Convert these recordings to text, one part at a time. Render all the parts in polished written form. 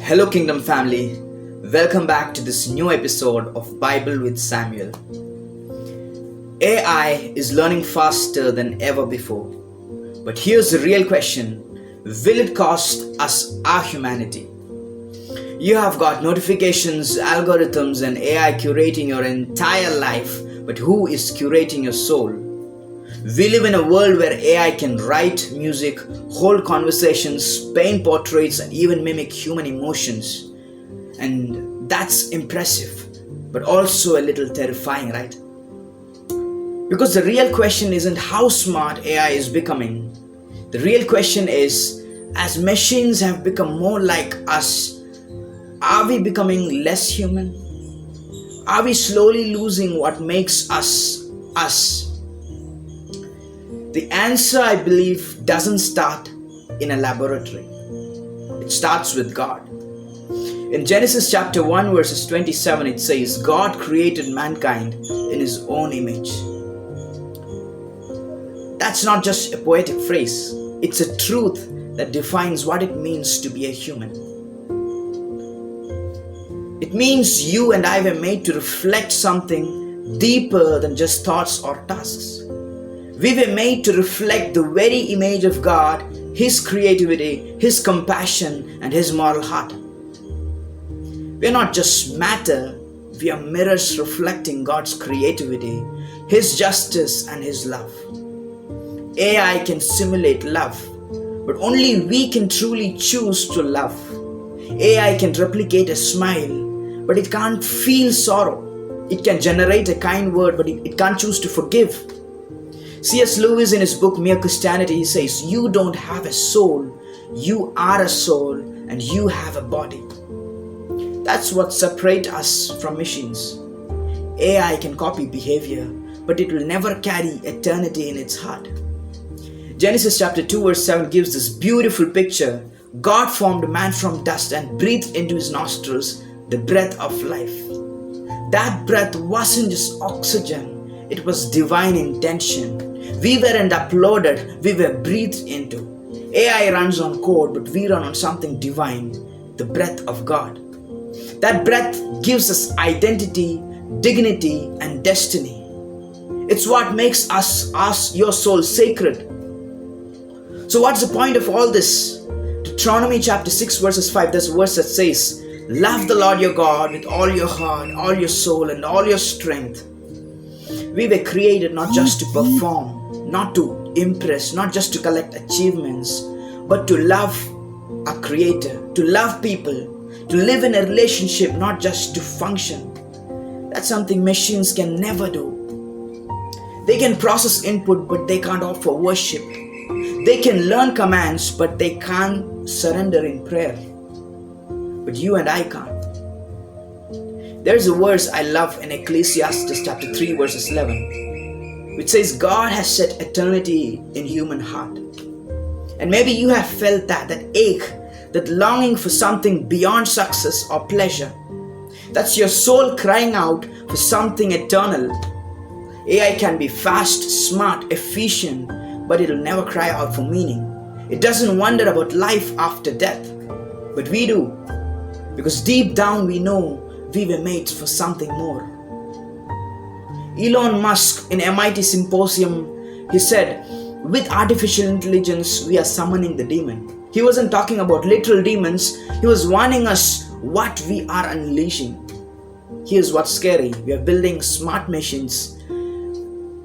Hello, Kingdom family. Welcome back to this new episode of Bible with Samuel. AI is learning faster than ever before. But here's the real question: will it cost us our humanity? You have got notifications, algorithms, and AI curating your entire life, but who is curating your soul? We live in a world where AI can write music, hold conversations, paint portraits, and even mimic human emotions. And that's impressive, but also a little terrifying, right? Because the real question isn't how smart AI is becoming. The real question is, as machines have become more like us, are we becoming less human? Are we slowly losing what makes us us? The answer, I believe, doesn't start in a laboratory. It starts with God. In Genesis chapter 1 verses 27, it says, God created mankind in his own image. That's not just a poetic phrase. It's a truth that defines what it means to be a human. It means you and I were made to reflect something deeper than just thoughts or tasks. We were made to reflect the very image of God, His creativity, His compassion, and His moral heart. We are not just matter, we are mirrors reflecting God's creativity, His justice, and His love. AI can simulate love, but only we can truly choose to love. AI can replicate a smile, but it can't feel sorrow. It can generate a kind word, but it can't choose to forgive. C.S. Lewis, in his book Mere Christianity, he says, you don't have a soul, you are a soul, and you have a body. That's what separates us from machines. AI can copy behavior, but it will never carry eternity in its heart. Genesis chapter 2 verse 7 gives this beautiful picture. God formed man from dust and breathed into his nostrils the breath of life. That breath wasn't just oxygen, it was divine intention. We weren't uploaded, we were breathed into. AI runs on code, but we run on something divine, the breath of God. That breath gives us identity, dignity, and destiny. It's what makes us your soul sacred. So what's the point of all this? Deuteronomy chapter 6 verses 5, there's a verse that says, love the Lord your God with all your heart, all your soul, and all your strength. We were created not just to perform, not to impress, not just to collect achievements, but to love our Creator, to love people, to live in a relationship, not just to function. That's something machines can never do. They can process input, but they can't offer worship. They can learn commands, but they can't surrender in prayer. But you and I can't. There's a verse I love in Ecclesiastes chapter 3 verses 11, which says God has set eternity in human heart. And maybe you have felt that ache, that longing for something beyond success or pleasure. That's your soul crying out for something eternal. AI can be fast, smart, efficient, but it'll never cry out for meaning. It doesn't wonder about life after death. But we do, because deep down we know we were made for something more. Elon Musk in MIT Symposium, he said, with artificial intelligence, we are summoning the demon. He wasn't talking about literal demons. He was warning us what we are unleashing. Here's what's scary. We are building smart machines.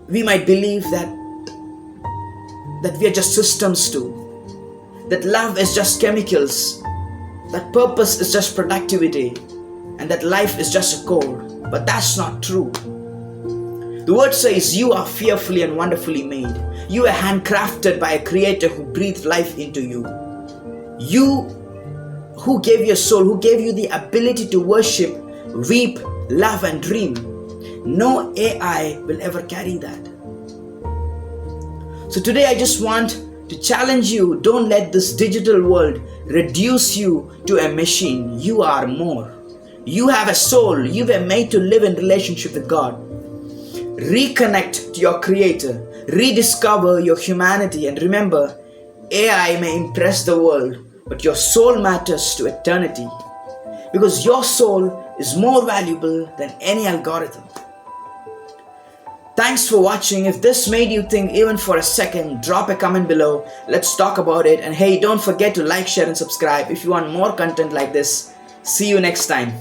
We might believe that we are just systems too. That love is just chemicals. That purpose is just productivity. And that life is just a code. But that's not true. The word says you are fearfully and wonderfully made. You are handcrafted by a creator who breathed life into you. You who gave your soul, who gave you the ability to worship, weep, love, and dream. No AI will ever carry that. So today I just want to challenge you. Don't let this digital world reduce you to a machine. You are more. You have a soul. You were made to live in relationship with God. Reconnect to your Creator. Rediscover your humanity. And remember, AI may impress the world, but your soul matters to eternity. because your soul is more valuable than any algorithm. Thanks for watching. If this made you think even for a second, drop a comment below. Let's talk about it. And hey, don't forget to like, share and subscribe if you want more content like this. See you next time.